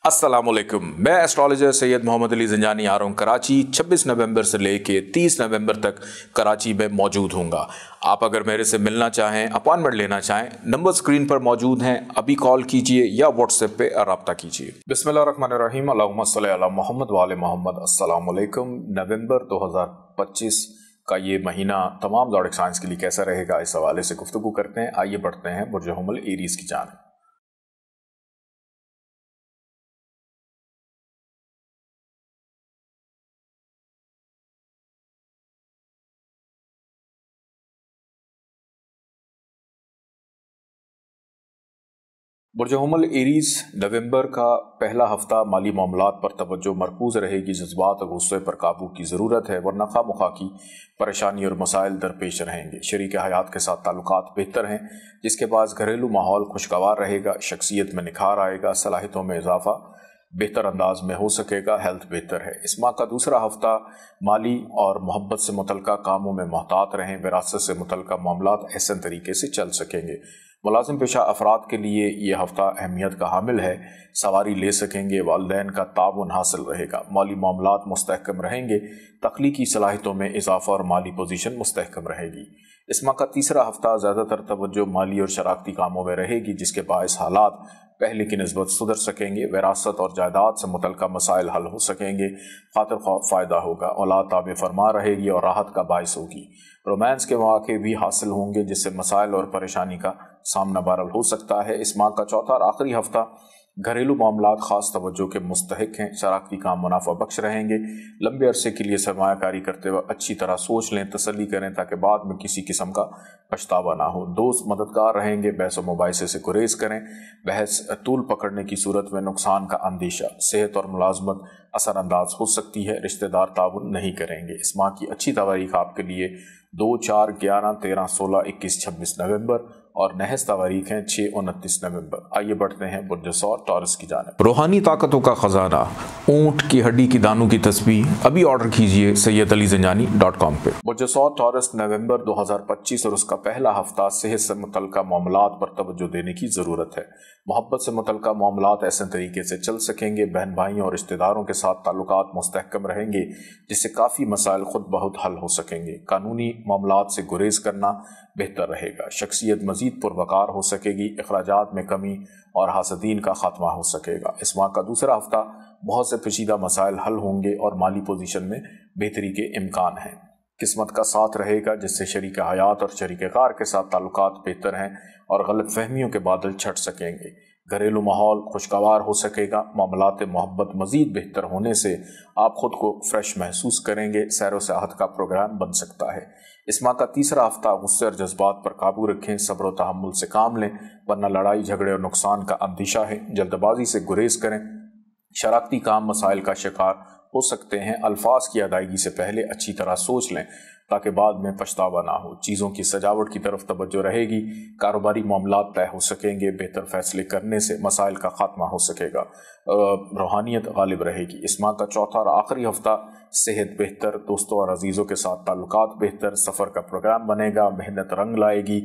अस्सलाम वालेकुम। मैं एस्ट्रोलॉजर सैयद मोहम्मद अली ज़ंजानी आ रहा हूँ कराची। 26 नवंबर से लेके 30 नवंबर तक कराची में मौजूद होऊंगा। आप अगर मेरे से मिलना चाहें, अपॉइंटमेंट लेना चाहें, नंबर स्क्रीन पर मौजूद हैं, अभी कॉल कीजिए या व्हाट्सएप पे रब्ता कीजिए। बिस्मिल्लाहिर्रहमानिर्रहीम, अल्लाहुम्मा सल्ली अला मोहम्मद व आले मोहम्मद। अस्सलाम वालेकुम। नवंबर 2025 का ये महीना तमाम ज़ोडिक साइंस के लिए कैसा रहेगा, इस हवाले से गुफ्तगू करते हैं। आइए बढ़ते हैं बुर्ज हुमल एरीज़ की जानिब। बुर्ज हुमल एरीज नवंबर का पहला हफ्ता माली मामलात पर तवज्जो मरकूज रहेगी। जज्बात और गुस्से पर काबू की ज़रूरत है, वरना खामखा की परेशानी और मसाइल दरपेश रहेंगे। शरीक हयात के साथ ताल्लुकात बेहतर हैं, जिसके बाद घरेलू माहौल खुशगवार रहेगा। शख्सियत में निखार आएगा, सलाहियतों में इजाफा बेहतर अंदाज में हो सकेगा। हेल्थ बेहतर है। इस माह का दूसरा हफ्ता माली और मोहब्बत से मुतल्लिका कामों में मोहतात रहें। विरासत से मुतल्लिका मामलात एहसन तरीके से चल सकेंगे। मुलाजिम पेशा अफराद के लिए ये हफ्ता अहमियत का हामिल है। सवारी ले सकेंगे, वालिदैन का ताउन हासिल रहेगा। माली मामलात मुस्तहकम रहेंगे। तख्लीकी सलाहियतों में इजाफा और माली पोजीशन मुस्तहकम रहेगी। इस माह का तीसरा हफ्ता ज़्यादातर तवज्जो माली और शराकती कामों में रहेगी, जिसके बायस हालात पहले की निस्बत सुधर सकेंगे। विरासत और जायदाद से मुतल्लिका मसाइल हल हो सकेंगे। खातिर फ़ायदा होगा। औलाद ताबे फरमा रहेगी और राहत का बायस होगी। रोमांस के मौके भी हासिल होंगे, जिससे मसाइल और परेशानी का सामना बहरहाल हो सकता है। इस माह का चौथा और आखिरी हफ्ता घरेलू मामलात ख़ास तवज्जो के मुस्तहिक हैं। शराकती काम मुनाफा बख्श रहेंगे। लंबे अरसे के लिए सरमायाकारी करते वक्त अच्छी तरह सोच लें, तसल्ली करें, ताकि बाद में किसी किस्म का पछतावा ना हो। दोस्त मददगार रहेंगे। बहस और मुबाहिसे से गुरेज करें। बहस तूल पकड़ने की सूरत में नुकसान का अंदेशा। सेहत और मुलाजमत असरअंदाज हो सकती है। रिश्तेदार ताउन नहीं करेंगे। इस माह की अच्छी तवारीख आपके लिए 2, 4, 11, 13, 16, 21, 26 नवंबर और नहस तवारीख हैं 6, 29 नवंबर। आइए बढ़ते हैं बुर्ज सौर टॉरस की जानिब। रूहानी ताकतों का खजाना, ऊंट की हड्डी की दानों की तस्बीह अभी ऑर्डर कीजिए sayyadalizanjani.com पे। बुर्ज सौर टॉरस नवंबर 2025 और उसका पहला हफ्ता सेहत से मुतल्लिका मामलात पर तवज्जो देने की ज़रूरत है। मोहब्बत से मुतल्लिका मामलात ऐसे तरीके से चल सकेंगे। बहन भाइयों और रिश्तेदारों के साथ ताल्लुकात मुस्तहकम रहेंगे, जिससे काफ़ी मसाइल खुद बहुत हल हो सकेंगे। कानूनी मामलात से गुरेज करना बेहतर रहेगा। शख्सियत मजीद पुरवकार हो सकेगी। अखराजात में कमी और हासदीन का खात्मा हो सकेगा। इस माह का दूसरा हफ्ता बहुत से पेचीदा मसाइल हल होंगे और माली पोजीशन में बेहतरी के इम्कान हैं। किस्मत का साथ रहेगा, जिससे शरीक हयात और शरीक कार के साथ ताल्लुकात बेहतर हैं और गलत फहमियों के बादल छट सकेंगे। घरेलू माहौल खुशगवार हो सकेगा। मामलात मोहब्बत मज़ीद बेहतर होने से आप ख़ुद को फ्रेश महसूस करेंगे। सैर व सियाहत का प्रोग्राम बन सकता है। इस माह का तीसरा हफ्ता गुस्से और जज्बात पर काबू रखें। सब्र व तहम्मुल से काम लें, वरना लड़ाई झगड़े और नुकसान का अंदेशा है। जल्दबाजी से गुरेज करें। शराकती काम मसाइल का शिकार हो सकते हैं। अल्फाज की अदायगी से पहले अच्छी तरह सोच लें, ताकि बाद में पछतावा ना हो। चीज़ों की सजावट की तरफ तवज्जो रहेगी। कारोबारी मामलात तय हो सकेंगे। बेहतर फैसले करने से मसाइल का खात्मा हो सकेगा। रूहानियत गालिब रहेगी। इस माह का चौथा और आखिरी हफ्ता सेहत बेहतर, दोस्तों और अजीज़ों के साथ ताल्लुकात बेहतर, सफ़र का प्रोग्राम बनेगा, मेहनत रंग लाएगी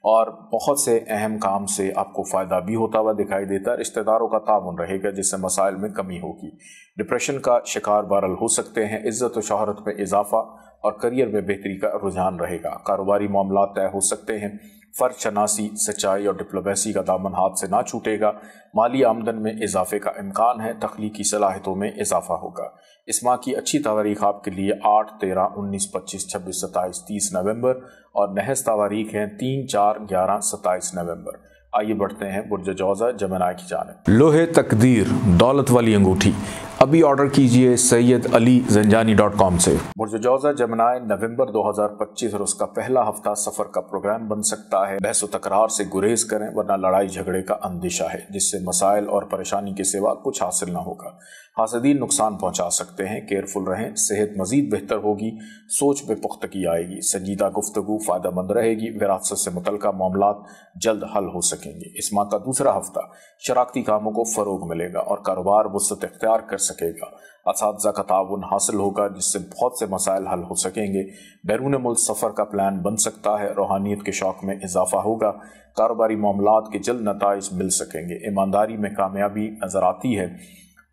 और बहुत से अहम काम से आपको फ़ायदा भी होता हुआ दिखाई देता है। रिश्तेदारों का ताउन रहेगा, जिससे मसाइल में कमी होगी। डिप्रेशन का शिकार बहरहाल हो सकते हैं। इज़्ज़त और शोहरत में इजाफा और करियर में बेहतरी का रुझान रहेगा। कारोबारी मामलात तय हो सकते हैं। फ़र्ज शनासी, सच्चाई और डिप्लोमेसी का दामन हाथ से ना छूटेगा। माली आमदन में इजाफे का इम्कान है। तख्लीकी सलाहियतों में इजाफा होगा। इस माह की अच्छी तवारीख आपके लिए 8, 13, 19, 25, 26, 27, 30 नवंबर और नहस तवारीख हैं 3, 4, 11, 27 नवंबर। आइए बढ़ते हैं बुर्ज जौज़ा जमनाई की जानिब। लोहे तकदीर दौलत वाली अंगूठी अभी ऑर्डर कीजिए sayyadalizanjani.com से। बुर्ज जौज़ा जमनाई नवंबर 2025 और उसका पहला हफ्ता सफ़र का प्रोग्राम बन सकता है। बहस व तकरार से गुरेज करें, वरना लड़ाई झगड़े का अंदेशा है, जिससे मसाइल और परेशानी के सिवा कुछ हासिल ना होगा। हासदीन नुकसान पहुंचा सकते हैं। केयरफुल रहें। सेहत मजीद बेहतर होगी। सोच में पुख्तगी आएगी। संजीदा गुफ्तगू फ़ायदेमंद रहेगी। विरासत से मुतल्लिका मामलात जल्द हल हो सकेंगे। इस माह का दूसरा हफ्ता शराकती कामों को फ़रोग मिलेगा और कारोबार वुसअत इख्तियार कर सकेगा। असातिज़ा का ताउन हासिल होगा जिससे बहुत से मसाइल हल हो सकेंगे। बैरून मुल्क सफ़र का प्लान बन सकता है। रूहानियत के शौक़ में इजाफा होगा। कारोबारी मामलात के जल्द नताइज मिल सकेंगे। ईमानदारी में कामयाबी नज़र आती है।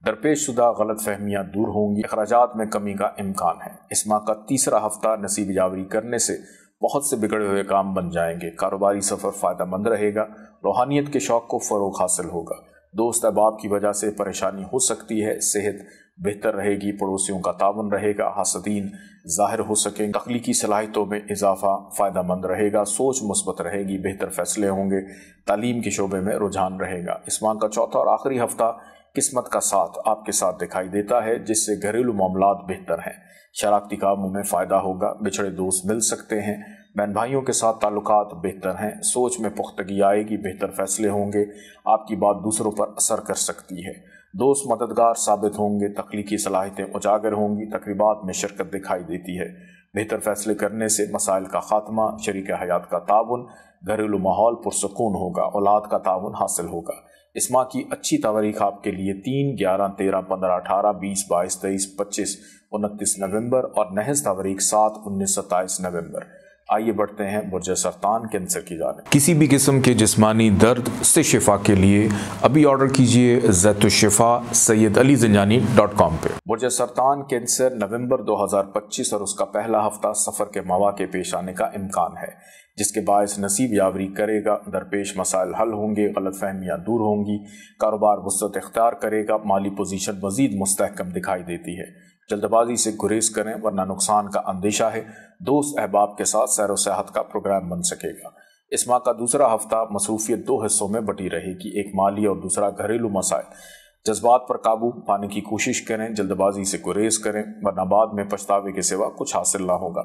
दरपेश शुदा गलत फहमियाँ दूर होंगी। अखराजात में कमी का इम्कान है। इस माह का तीसरा हफ्ता नसीब जावरी करने से बहुत से बिगड़े हुए काम बन जाएंगे। कारोबारी सफ़र फ़ायदेमंद रहेगा। रूहानियत के शौक़ को फ़रोग़ हासिल होगा। दोस्त अहबाब की वजह से परेशानी हो सकती है। सेहत बेहतर रहेगी। पड़ोसियों का तावन रहेगा। हासदीन ज़ाहिर हो सकेंगे। तख्लीकी सलाहियतों में इजाफा फ़ायदेमंद रहेगा। सोच मुस्बत रहेगी। बेहतर फैसले होंगे। तालीम के शोबे में रुझान रहेगा। इस माह का चौथा और आखिरी हफ्ता किस्मत का साथ आपके साथ दिखाई देता है जिससे घरेलू मामलात बेहतर हैं। शराकती कामों में फ़ायदा होगा। बिछड़े दोस्त मिल सकते हैं। बहन भाइयों के साथ ताल्लुकात बेहतर हैं। सोच में पुख्तगी आएगी। बेहतर फैसले होंगे। आपकी बात दूसरों पर असर कर सकती है। दोस्त मददगार साबित होंगे। तख्लीकी सलाहियतें उजागर होंगी। तकरीबात में शिरकत दिखाई देती है। बेहतर फैसले करने से मसाइल का खात्मा, शरीक हयात का ताउन, घरेलू माहौल पुरसकून होगा। औलाद का ताउन हासिल होगा। इस माह की अच्छी तवारीख आपके लिए 3, 11, 13, 15, 18, 20, 22, 23, 25, 29 नवंबर और नहस तवारीख 7, 19, 27 नवंबर। आइए बढ़ते हैं बुर्ज सरतान कैंसर की जानिब। किसी भी किस्म के जिस्मानी दर्द से शिफा के लिए अभी ऑर्डर कीजिए ज़ैतुश्शिफा sayyidalizanjani.com पे। बुर्ज सरतान कैंसर नवंबर 2025 और उसका पहला हफ्ता सफ़र के मौके पेश आने का इम्कान है जिसके बायस नसीब यावरी करेगा। दरपेश मसाइल हल होंगे। गलत फहमियाँ दूर होंगी। कारोबार वसअत इख्तियार करेगा। माली पोजीशन मज़ीद मुस्तहकम दिखाई देती है। जल्दबाजी से गुरेज करें वरना नुकसान का अंदेशा है। दोस्त अहबाब के साथ सैर व सेहत का प्रोग्राम बन सकेगा। इस माह का दूसरा हफ्ता मसरूफियत 2 हिस्सों में बटी रहेगी। एक माली और दूसरा घरेलू मसाइल। जज्बात पर काबू पाने की कोशिश करें। जल्दबाजी से गुरेज करें वरना बाद में पछतावे के सिवा कुछ हासिल ना होगा।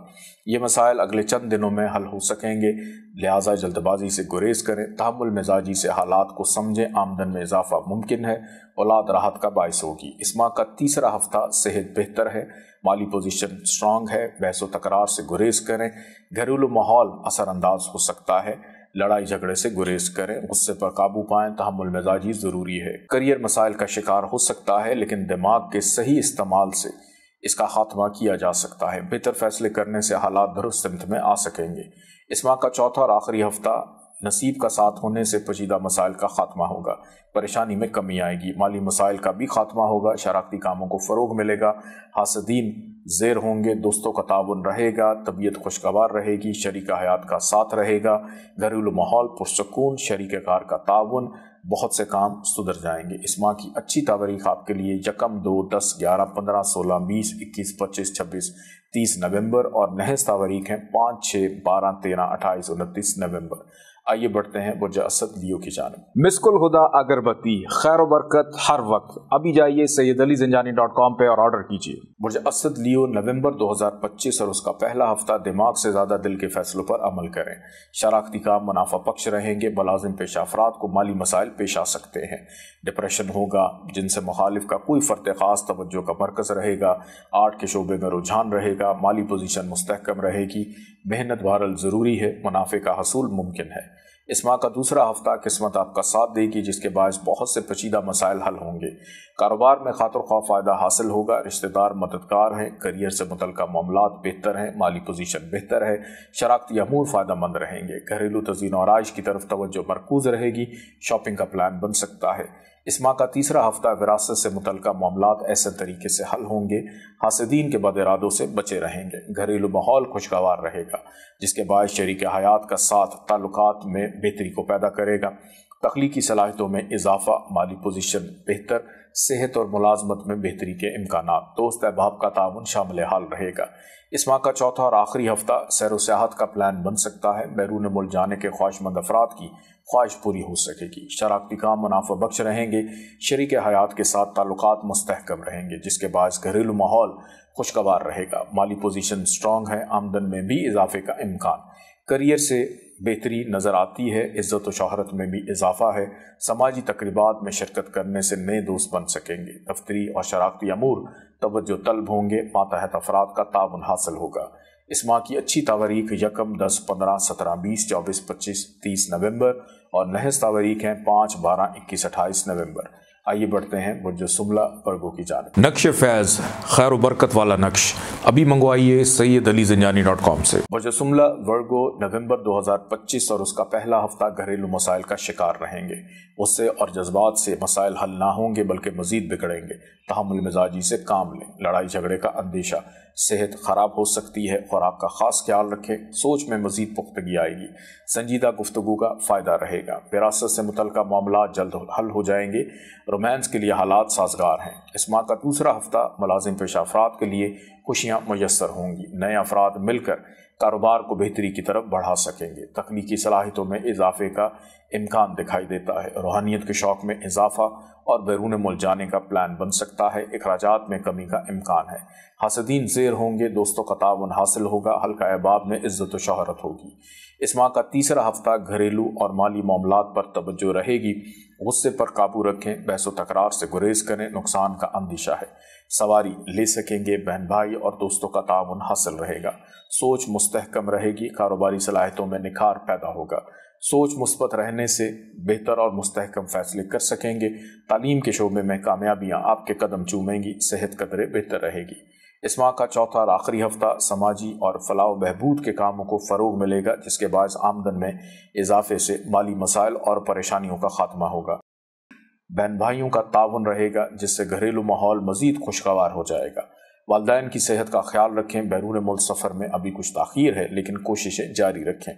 ये मसाइल अगले चंद दिनों में हल हो सकेंगे। लिहाजा जल्दबाजी से गुरेज करें। तहम्मुल मिजाजी से हालात को समझें। आमदन में इजाफा मुमकिन है। औलाद राहत का बायस होगी। इस माह का तीसरा हफ्ता सेहत बेहतर है। माली पोजीशन स्ट्रांग है। बहस व तकरार से गुरेज करें। घरेलू माहौल असरअंदाज हो सकता है। लड़ाई झगड़े से गुरेज करें। गुस्से पर काबू पाएं। तहम्मुल मिजाजी ज़रूरी है। करियर मसाइल का शिकार हो सकता है लेकिन दिमाग के सही इस्तेमाल से इसका खात्मा किया जा सकता है। बेहतर फैसले करने से हालात दुरुस्त सिमत में आ सकेंगे। इस माह का चौथा और आखिरी हफ्ता नसीब का साथ होने से पेचीदा मसाइल का खात्मा होगा। परेशानी में कमी आएगी। माली मसाइल का भी खात्मा होगा। शराकती कामों को फ़रोग मिलेगा। हासदीन ज़ेर होंगे। दोस्तों का ताउन रहेगा। तबीयत खुशगवार रहेगी। शरीक हयात का साथ रहेगा। घरेलू माहौल पुरसकून। शरीक कार का ताउन। बहुत से काम सुधर जाएंगे। इस माह की अच्छी तारीख आपके लिए 1, 2, 10, 11, 15, 16, 20, 21, 25, 26, 30 नवंबर और नहस तारीख हैं 5, 6, 12, 13, 28, 29 नवंबर। आइए बढ़ते हैं बुर्ज असद लियो की जानिब। मिस्कुल हुदा अगरबत्ती खैर बरकत हर वक्त। अभी जाइए sayyidalizanjani.com पे और ऑर्डर कीजिए। बुर्ज असद लियो नवंबर 2025 और उसका पहला हफ्ता दिमाग से ज़्यादा दिल के फैसलों पर अमल करें। शराकती काम मुनाफा पक्ष रहेंगे। मुलाजिम पेशा अफराद को माली मसाइल पेश आ सकते हैं। डिप्रेशन होगा जिनसे मुखालिफ का कोई फ़र्द ख़ास तवज्जो का मरकज़ रहेगा। आर्ट के शोबे में रुझान रहेगा। माली पोजीशन मुस्तहकम रहेगी। मेहनत बहरहाल ज़रूरी है। मुनाफे का हसूल मुमकिन है। इस माह का दूसरा हफ्ता किस्मत आपका साथ देगी जिसके बायस बहुत से पेचीदा मसाइल हल होंगे। कारोबार में खातिर ख्वाह फ़ायदा हासिल होगा। रिश्तेदार मददगार हैं। करियर से मुतल्लिक़ मामलात बेहतर हैं। माली पोजीशन बेहतर है। शराकती अमूर फ़ायदेमंद रहेंगे। घरेलू तज़ीन और आइश की तरफ तवज्जो मरकूज़ रहेगी। शॉपिंग का प्लान बन सकता है। इस माह का तीसरा हफ्ता विरासत से मुतल्लिक़ मामलात ऐसे तरीके से हल होंगे। हासदीन के बद इरादों से बचे रहेंगे। घरेलू माहौल खुशगवार रहेगा जिसके बायस शरीक हयात का साथ ताल्लुकात में बेहतरी को पैदा करेगा। तख्लीकी सलाहियतों में इजाफा। माली पोजीशन बेहतर। सेहत और मुलाजमत में बेहतरी के इम्कानात। दोस्त अहबाब का ताउन शामिल हाल रहेगा। इस माह का चौथा और आखिरी हफ्ता सैर व सेहत का प्लान बन सकता है। बैरून मुल्क जाने के ख्वाहिशमंद अफराद की ख्वाहिश पूरी हो सकेगी। शराकती काम मुनाफा बख्श रहेंगे। शरीक हयात के साथ ताल्लुकात मुस्तहकम रहेंगे जिसके बायस घरेलू माहौल खुशगवार रहेगा। माली पोजीशन स्ट्रांग है। आमदन में भी इजाफे का इम्कान। करियर से बेहतरी नज़र आती है। इज़्ज़त व शोहरत में भी इजाफा है। समाजी तकरीबात में शिरकत करने से नए दोस्त बन सकेंगे। दफ्तरी और शराकती अमूर तवज्जो तलब होंगे। मातहत अफराद का ताउन हासिल होगा। इस माह की अच्छी तारीख 1, 10, 15, 17, 20, 24, 25, 30 नवंबर और नहस तारीख हैं 5, 12, 21, 28 नवंबर। आइए बढ़ते हैं बुर्ज सुमला वर्गों की जानिब। नक्श फैज़ खैर व बरकत वाला नक्श अभी मंगवाइए sayyidalizanjani.com से। बुर्ज सुमला वर्गो नवंबर 2025 और उसका पहला हफ्ता घरेलू मसाइल का शिकार रहेंगे। उससे और जज्बात से मसाइल हल ना होंगे बल्कि मजीद बिगड़ेंगे। तहम्मुल मिजाजी से काम लें। लड़ाई झगड़े का अंदेशा, सेहत खराब हो सकती है, खुराक का खास ख्याल रखें। सोच में मजीद पुख्तगी आएगी। संजीदा गुफ्तगू का फ़ायदा रहेगा। विरासत से मुतल्लिक़ मामला जल्द हल हो जाएंगे। रोमांस के लिए हालात साजगार हैं। इस माह का दूसरा हफ्ता मुलाजिम पेशा अफराद के लिए खुशियाँ मैसर होंगी। नए अफराद मिलकर कारोबार को बेहतरी की तरफ बढ़ा सकेंगे। तकनीकी सलाहियतों में इजाफे का इम्कान दिखाई देता है। रूहानियत के शौक़ में इजाफा और बैरून मुल्क जाने का प्लान बन सकता है। अखराजात में कमी का इम्कान है। हासदीन ज़ेर होंगे। दोस्तों का ताउन हासिल होगा। हल्का अहबाब में इज़्ज़त व शोहरत होगी। इस माह का तीसरा हफ्ता घरेलू और माली मामलात पर तवज्जो रहेगी। गुस्से पर काबू रखें। बहस व तकरार से गुरेज करें। नुकसान का अंदेशा है। सवारी ले सकेंगे। बहन भाई और दोस्तों का ताउन हासिल रहेगा। सोच मुस्तहकम रहेगी। कारोबारी सलाहियतों में निखार पैदा होगा। सोच मुस्बत रहने से बेहतर और मुस्तहकम फैसले कर सकेंगे। तालीम के शोबे में कामयाबियाँ आपके कदम चूमेंगी। सेहत कदरे बेहतर रहेगी। इस माह का चौथा और आखिरी हफ्ता समाजी और फलाह बहबूद के कामों को फ़रोग मिलेगा, जिसके बायस आमदन में इजाफे से माली मसाइल और परेशानियों का खात्मा होगा। बहन भाइयों का ताउन रहेगा, जिससे घरेलू माहौल मज़ीद खुशगवार हो जाएगा। वालिदैन की सेहत का ख्याल रखें। बैरून मुल्क सफ़र में अभी कुछ ताख़ीर है, लेकिन कोशिशें जारी रखें।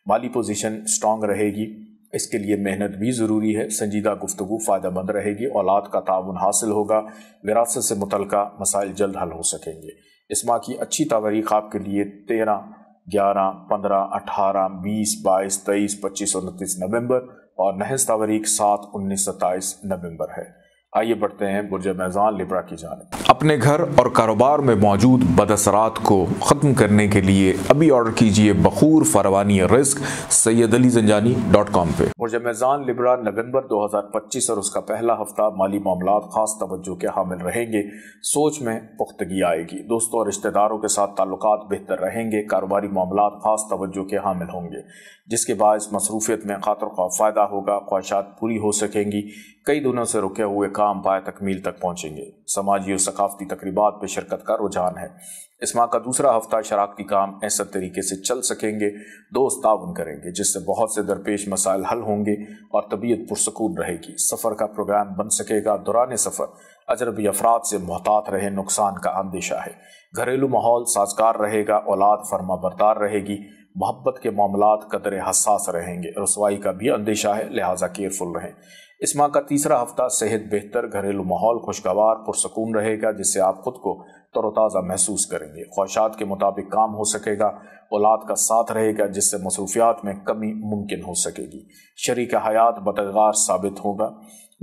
माली पोजीशन स्ट्रॉन्ग रहेगी, इसके लिए मेहनत भी ज़रूरी है। संजीदा गुफ्तगू फ़ायदेमंद रहेगी। औलाद का ताउन हासिल होगा। विरासत से मुतल्लिक़ा मसाइल जल्द हल हो सकेंगे। इस माह की अच्छी तारीख़ आपके लिए 13, 11, 15, 18, 20, 22, 23, 25, 29 नवंबर और नहस तारीख़ 7, 19, 27 नवंबर है। आइए बढ़ते हैं बुर्ज मेज़ान लिब्रा की जानिब। अपने घर और कारोबार में मौजूद बदअसरात को ख़त्म करने के लिए अभी ऑर्डर कीजिए बखूर फरवानी रिस्क sayyidalizanjani.com पे। बुर्ज मेज़ान लिब्रा नवंबर 2025 और उसका पहला हफ्ता माली मामलात खास तवज्जो के हामिल रहेंगे। सोच में पुख्तगी आएगी। दोस्तों और रिश्तेदारों के साथ ताल्लुकात बेहतर रहेंगे। कारोबारी मामलात खास तवज्जो के हामिल होंगे, जिसके बायस मसरूफियत में खातर ख्वाह फ़ायदा होगा। ख्वाहिशात पूरी हो सकेंगी। कई दिनों से रुके हुए काम पाए तकमील तक पहुँचेंगे। समाजी और सकाफती तकरीबात पर शिरकत का रुझान है। इस माह का दूसरा हफ्ता शराकती काम ऐसा तरीके से चल सकेंगे। दोस्त ताउन करेंगे, जिससे बहुत से दरपेश मसाइल हल होंगे और तबीयत पुरसकून रहेगी। सफ़र का प्रोग्राम बन सकेगा। दौरान सफ़र अजनबी अफराद से मोहतात रहे। नुकसान का अंदेशा है। घरेलू माहौल साजगार रहेगा। औलाद फरमा बरदार रहेगी। मोहब्बत के मामलात कदरे हसास रहेंगे। रसवाई का भी अंदेशा है, लिहाजा केयरफुल रहें। इस माह का तीसरा हफ्ता सेहत बेहतर, घरेलू माहौल खुशगवार पुरसकून रहेगा, जिससे आप खुद को तरोताज़ा महसूस करेंगे। ख्वाहिशात के मुताबिक काम हो सकेगा। औलाद का साथ रहेगा, जिससे मसरूफियात में कमी मुमकिन हो सकेगी। शरीक हयात मददगार साबित होगा।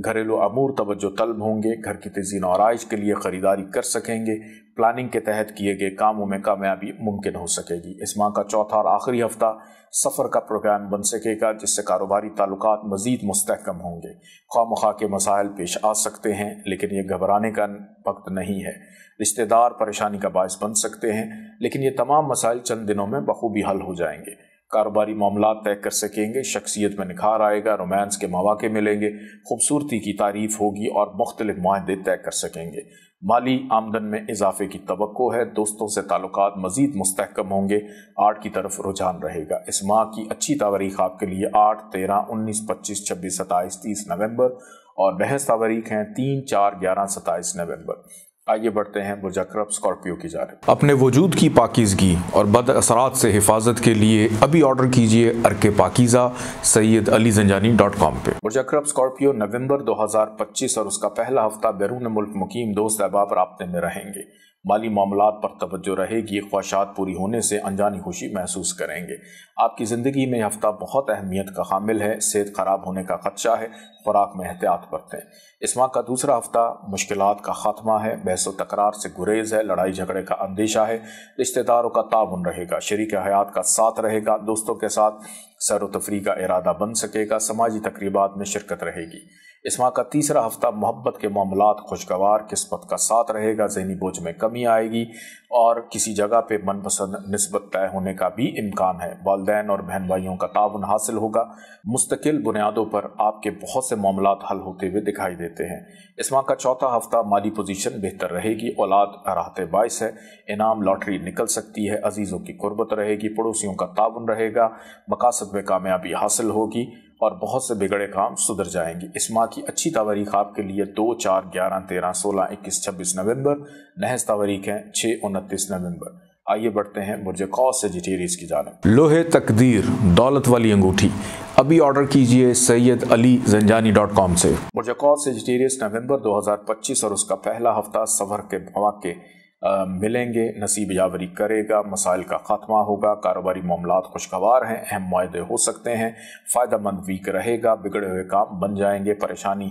घरेलू अमूर तवज्जो तलब होंगे। घर की तज़ीन और आराइश के लिए ख़रीदारी कर सकेंगे। प्लानिंग के तहत किए गए कामों में कामयाबी मुमकिन हो सकेगी। इस माह का चौथा और आखिरी हफ्ता सफ़र का प्रोग्राम बन सकेगा, जिससे कारोबारी ताल्लुकात मज़ीद मुस्तहकम होंगे। ख्वाह के मसाइल पेश आ सकते हैं, लेकिन ये घबराने का वक्त नहीं है। रिश्तेदार परेशानी का बायस बन सकते हैं, लेकिन ये तमाम मसाइल चंद दिनों में बखूबी हल हो जाएंगे। कारोबारी मामलात तय कर सकेंगे। शख्सियत में निखार आएगा। रोमांस के मौके मिलेंगे। खूबसूरती की तारीफ होगी और मुख्तलिफ मुआहदे तय कर सकेंगे। माली आमदन में इजाफे की तवक्को है। दोस्तों से ताल्लुकात मज़ीद मुस्तहकम होंगे। आर्ट की तरफ रुझान रहेगा। इस माह की अच्छी तारीख आपके लिए 8, 13, 19, 25, 26, 27, 30 नवंबर और नहस तारीख हैं 3, 4, 11, 27 नवंबर। आइए बढ़ते हैं बुर्ज अक़रब स्कॉर्पियो की जानिब। अपने वजूद की पाकीज़गी और बद असरात से हिफाजत के लिए अभी ऑर्डर कीजिए अर्के पाकीज़ा sayyidalizanjani.com पे। बुर्ज अक़रब स्कॉर्पियो नवंबर 2025 और उसका पहला हफ्ता बैरून मुल्क मुकीम दोस्त अहबाब राब्ते में रहेंगे। माली मामलात पर तवज्जो रहेगी। ख्वाहिशात पूरी होने से अनजानी खुशी महसूस करेंगे। आपकी ज़िंदगी में हफ्ता बहुत अहमियत का हामिल है। सेहत ख़राब होने का खदशा है। खुराक में एहतियात बरतें। इस माह का दूसरा हफ्ता मुश्किलात का खात्मा है। बहस व तकरार से गुरेज है। लड़ाई झगड़े का अंदेशा है। रिश्तेदारों का ताउन रहेगा। शरीक हयात का साथ रहेगा। दोस्तों के साथ सैर व तफरीह का इरादा बन सकेगा। समाजी तकरीबात में शिरकत रहेगी। इस माह का तीसरा हफ्ता मोहब्बत के मामलात खुशगवार, किस्मत का साथ रहेगा, ज़हनी बोझ में कमी आएगी और किसी जगह पे मनपसंद निस्बत तय होने का भी इम्कान है। वालिदैन और बहन भाइयों का ताउन हासिल होगा। मुस्तकिल बुनियादों पर आपके बहुत से मामलात हल होते हुए दिखाई देते हैं। इस माह का चौथा हफ्ता माली पोजीशन बेहतर रहेगी, औलाद राहत बाइस है, इनाम लॉटरी निकल सकती है, अजीज़ों की कुर्बत रहेगी, पड़ोसियों का ताउन रहेगा, मकासद में कामयाबी हासिल होगी और बहुत से बिगड़े काम सुधर जाएंगे। इस माह की अच्छी तारीख आपके लिए 2, 4, 11, 13, 16, 21, 26 नवंबर। नहज तारीख है 6, 29 नवंबर। आइए बढ़ते हैं बुर्ज कौस सेजिटेरियस की जानिब। लोहे तकदीर दौलत वाली अंगूठी अभी ऑर्डर कीजिए सैयदअलीजंजानी.com से। बुर्ज कौस सेजिटेरियस नवंबर 2025 और उसका पहला हफ्ता सफर के मौके मिलेंगे, नसीब यावरी करेगा, मसाइल का खात्मा होगा, कारोबारी मामलात खुशगवार हैं, अहम मुआहदे हो सकते हैं, फ़ायदेमंद वीक रहेगा, बिगड़े हुए काम बन जाएंगे, परेशानी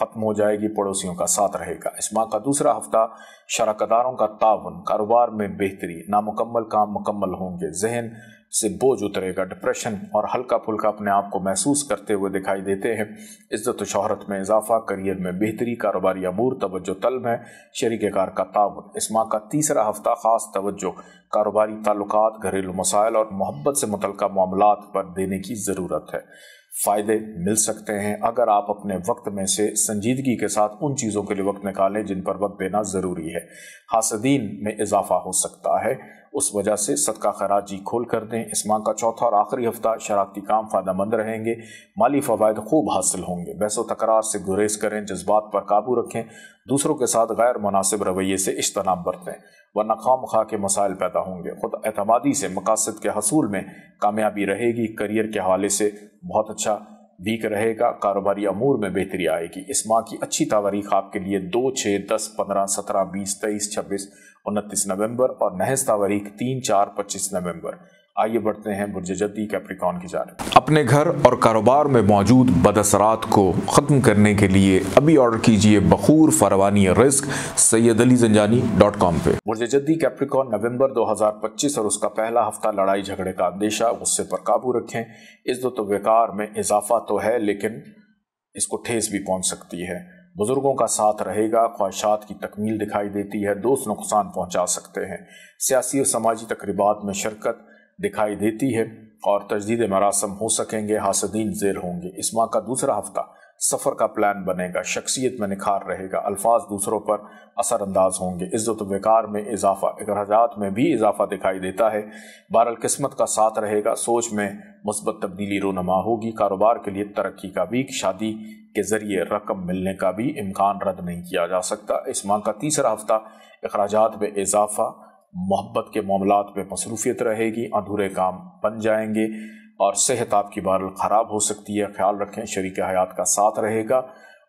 ख़त्म हो जाएगी, पड़ोसियों का साथ रहेगा। इस माह का दूसरा हफ्ता शराकतदारों का ताउन, कारोबार में बेहतरी, नामुकम्मल काम मुकम्मल होंगे, जहन से बोझ उतरेगा, डिप्रेशन और हल्का फुल्का अपने आप को महसूस करते हुए दिखाई देते हैं। इज्जत शोहरत में इजाफा, करियर में बेहतरी, कारोबारी अमूर तवज्जो तलब है, शरीक कार का ताउन। इस माह का तीसरा हफ्ता खास तवज्जो कारोबारी ताल्लुकात, घरेलू मसाइल और मोहब्बत से मुतल्लिक़ मामलात पर देने की ज़रूरत है। फ़ायदे मिल सकते हैं अगर आप अपने वक्त में से संजीदगी के साथ उन चीज़ों के लिए वक्त निकालें जिन पर वक्त देना ज़रूरी है। हासदीन में इजाफा हो सकता है, उस वजह से सदका खराजी खोल कर दें। इस माह का चौथा और आखिरी हफ्ता शरारती काम फ़ायदेमंद रहेंगे, माली फ़वाइद खूब हासिल होंगे। बहसो तकरार से गुरेज करें, जज्बात पर काबू रखें, दूसरों के साथ गैर मुनासिब रवैये से इज्तनाब बरतें, वरना खामखा के मसाइल पैदा होंगे। खुद एतमादी से मकासद के हसूल में कामयाबी रहेगी। करियर के हवाले से बहुत अच्छा वीक रहेगा, कारोबारी अमूर में बेहतरी आएगी। इस माह की अच्छी तारीख आपके लिए 2, 6, 10, 15, 17, 20, 23, 26, 29 नवंबर और नहज तारीख 3, 4, 25 नवंबर। आइए बढ़ते हैं बुर्ज जद्दी कैप्रिकॉर्न की जानिब। अपने घर और कारोबार में मौजूद बदअसरात को ख़त्म करने के लिए अभी ऑर्डर कीजिए बखूर फरवानी रिस्क सैयदअलीजंजानी.com पे। बुर्ज जद्दी कैप्रिकॉर्न नवंबर 2025 और उसका पहला हफ्ता लड़ाई झगड़े का अंदेशा, गुस्से पर काबू रखें। इज्जत व वक़ार में इजाफा तो है लेकिन इसको ठेस भी पहुंच सकती है। बुजुर्गों का साथ रहेगा, ख्वाहिशात की तकमील दिखाई देती है, दोस्त नुकसान पहुंचा सकते हैं। सियासी और समाजी तकरीबात में शिरकत दिखाई देती है और तजदीद मरासम हो सकेंगे, हासदीन ज़ेल होंगे। इस माह का दूसरा हफ्ता सफ़र का प्लान बनेगा, शख्सियत में निखार रहेगा, अल्फाज दूसरों पर असरअंदाज होंगे, इज़्ज़त वक़ार में इजाफा, अखराजात में भी इजाफा दिखाई देता है। बहरहाल किस्मत का साथ रहेगा, सोच में मुस्बत तब्दीली रोनमा होगी, कारोबार के लिए तरक्की का भी, शादी के ज़रिए रकम मिलने का भी इम्कान रद्द नहीं किया जा सकता। इस माह का तीसरा हफ्ता अखराजात में इजाफा, मोहब्बत के मामलात में मसरूफियत रहेगी, अधूरे काम बन जाएंगे और सेहत आपकी बहरहाल ख़राब हो सकती है। ख्याल रखें, शरीक हयात का साथ रहेगा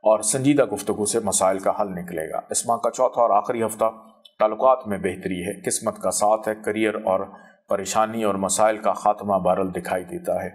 और संजीदा गुफ्तगू से मसाइल का हल निकलेगा। इस माह का चौथा और आखिरी हफ्ता ताल्लुकात में बेहतरी है, किस्मत का साथ है, करियर और परेशानी और मसाइल का खात्मा बहरहाल दिखाई देता है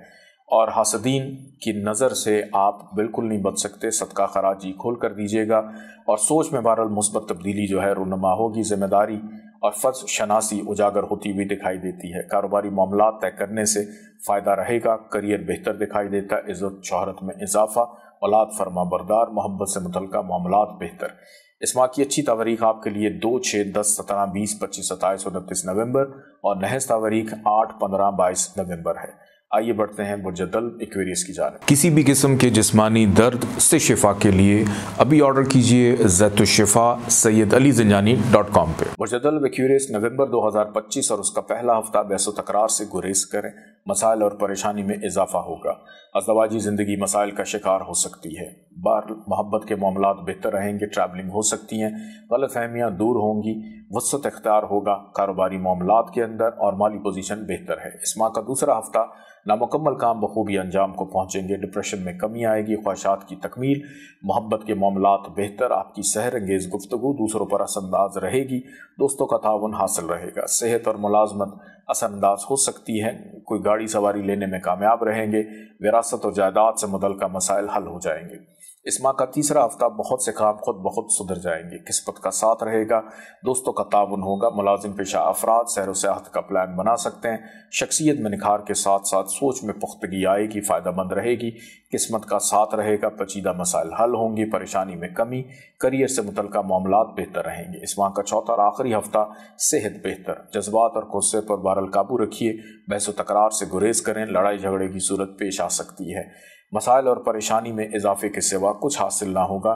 और हासदीन की नज़र से आप बिल्कुल नहीं बच सकते। सदका खराजी खोल कर दीजिएगा और सोच में बहरहाल मुस्बत तब्दीली जो है रूनुमा होगी, जिम्मेदारी और फ़र्ज शनासी उजागर होती हुई दिखाई देती है। कारोबारी मामलात तय करने से फ़ायदा रहेगा, करियर बेहतर दिखाई देता है, इज़्ज़त शोहरत में इजाफा, औलाद फरमा बरदार, मोहब्बत से मुतल्लिक़ मामलात बेहतर। इस माह की अच्छी तारीख आपके लिए 2, 6, 10, 17, 20, 25, 27, 29 नवंबर और नहज तारीख 8, 15, 22 नवंबर है। आइए बढ़ते हैं बुर्ज दल्ब एक्वेरियस की जानिब। किसी भी किस्म के जिस्मानी दर्द से शिफा के लिए अभी ऑर्डर कीजिए ज़ैतुश्शिफा सैयदअलीजंजानी.com पे। बुर्ज दल्ब एक्वेरियस नवंबर 2025 और उसका पहला हफ्ता बहस व तकरार से गुरेज करें, मसाइल और परेशानी में इजाफा होगा, अज़दवाजी ज़िंदगी मसाइल का शिकार हो सकती है, बार मोहब्बत के मामलात बेहतर रहेंगे, ट्रैवलिंग हो सकती हैं, गलत फहमियाँ दूर होंगी, वसअत इख्तियार होगा कारोबारी मामलात के अंदर और माली पोजीशन बेहतर है। इस माह का दूसरा हफ्ता नामुकम्मल काम बखूबी अंजाम को पहुँचेंगे, डिप्रेशन में कमी आएगी, ख्वाहिशात की तकमील, मोहब्बत के मामलात बेहतर, आपकी सहर अंगेज़ गुफ्तगू दूसरों पर असरअंदाज रहेगी, दोस्तों का ताउन हासिल रहेगा, सेहत और मुलाजमत असरअंदाज हो सकती है, कोई गाड़ी सवारी लेने में कामयाब रहेंगे, विरासत और जायदाद से मुतल्लिक़ मसाइल हल हो जाएंगे। इस माह का तीसरा हफ्ता बहुत से काम खुद बखुद सुधर जाएंगे। किस्मत का साथ रहेगा, दोस्तों का ताउन होगा। मुलाजिम पेशा अफराद सैर व सियाहत का प्लान बना सकते हैं। शख्सियत में निखार के साथ साथ सोच में पुख्तगी आएगी, फ़ायदेमंद रहेगी। किस्मत का साथ रहेगा, पेचीदा मसाइल हल होंगी, परेशानी में कमी। करियर से मुतल्लिक़ मामलात बेहतर रहेंगे। इस माह का चौथा और आखिरी हफ्ता सेहत बेहतर। जज्बात और गुस्से पर बहरहाल काबू रखिए। बहस व तकरार से गुरेज करें, लड़ाई झगड़े की सूरत पेश आ सकती है। मसाइल और परेशानी में इजाफे के सिवा कुछ हासिल ना होगा।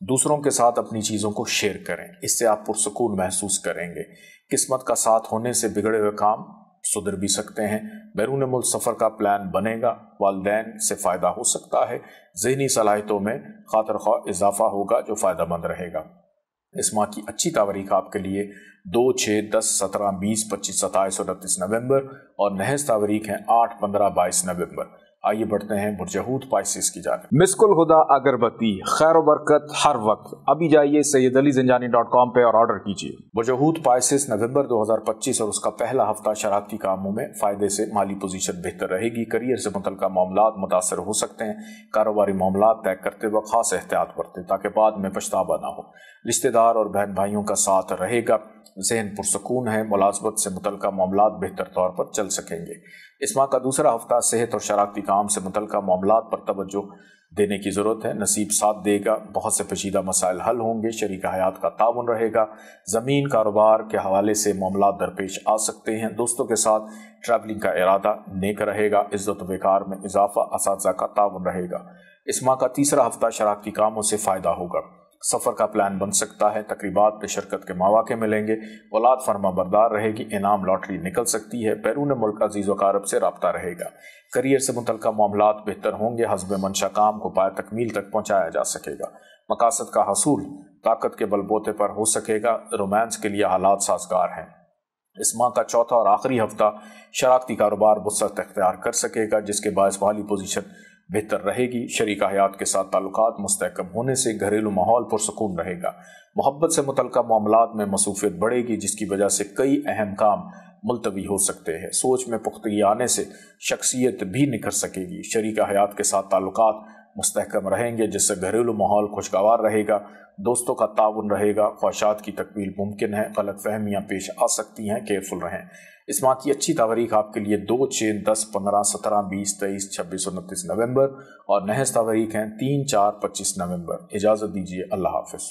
दूसरों के साथ अपनी चीज़ों को शेयर करें, इससे आप पुरसुकून महसूस करेंगे। किस्मत का साथ होने से बिगड़े हुए काम सुधर भी सकते हैं। बैरून मुल्क सफ़र का प्लान बनेगा, वालिदैन से फ़ायदा हो सकता है। ज़हनी सलाहियतों में खातिर ख्वाह इजाफा होगा जो फ़ायदेमंद रहेगा। इस माह की अच्छी तारीख आपके लिए 2, 6, 10, 17, 20, 25, 27 और 29 नवंबर और नहज तारीख हैं 8, 15, 22 नवंबर। आइए बढ़ते हैं बुरजहूत पाइसेस की जानिब। मिस्कुल हुदा अगरबत्ती, खैर व बरकत हर वक्त। अभी जाइए sayyidalizanjani.com पे और ऑर्डर कीजिए। बुरजहूत पाइसेस नवंबर 2025 और उसका पहला हफ्ता शरारती कामों में फायदे से माली पोजीशन बेहतर रहेगी। करियर से मुतल्लिक़ मामलात मुतासर हो सकते हैं। कारोबारी मामलात तय करते वक्त खास एहतियात बरतें ताकि बाद में पछतावा ना हो। रिश्तेदार और बहन भाइयों का साथ रहेगा। ज़हन पुरसकून है। मुलाजमत से मुतल्लिक़ मामलात बेहतर तौर पर चल सकेंगे। इस माह का दूसरा हफ्ता सेहत और शरारती काम से मुतल्लिक़ मामलात पर तवज्जो देने की ज़रूरत है। नसीब साथ देगा, बहुत से पेचीदा मसाइल हल होंगे। शरीक हयात का ताउन रहेगा। ज़मीन कारोबार के हवाले से मामलात दरपेश आ सकते हैं। दोस्तों के साथ ट्रैवलिंग का इरादा नेक रहेगा। इज़्ज़त वेकार में इजाफा, असातिज़ा का ताउन रहेगा। इस माह का तीसरा हफ्ता शरारती कामों से फ़ायदा होगा। सफ़र का प्लान बन सकता है। तकरीबात पे शिरकत के मौके मिलेंगे। औलाद फरमा बरदार रहेगी। इनाम लॉटरी निकल सकती है। बैरून मुल्क अजीज़ व क़ारब से रब्ता रहेगा। करियर से मुतल्लिक़ मामलात बेहतर होंगे। हस्ब मंशा काम को पाए तकमील तक पहुँचाया जा सकेगा। मकासद का हसूल ताकत के बलबूते पर हो सकेगा। रोमांस के लिए हालात साजगार हैं। इस माह का चौथा और आखिरी हफ्ता शरारती कारोबार वुसअत इख्तियार कर सकेगा, जिसके बायस माली पोजीशन बेहतर रहेगी। शरीक हयात के साथ ताल्लुकात मुस्तहकम होने से घरेलू माहौल पुरसकून रहेगा। मोहब्बत से मुतल्लिक़ मामलात में मसरूफियत बढ़ेगी, जिसकी वजह से कई अहम काम मुलतवी हो सकते हैं। सोच में पुख्तगी आने से शख्सियत भी निखर सकेगी। शरीक हयात के साथ ताल्लुकात मुस्तहकम रहेंगे, जिससे घरेलू माहौल खुशगवार रहेगा। दोस्तों का ताउन रहेगा। ख्वाहिशात की तकमील मुमकिन है। गलत फहमियाँ पेश आ सकती हैं, केयरफुल रहें। इस माह की अच्छी तारीख आपके लिए 2, 6, 10, 15, 17, 20, 23, 26 और 29 नवंबर और नहज तारीख हैं 3, 4, 25 नवंबर। इजाज़त दीजिए। अल्लाह हाफ़िज़।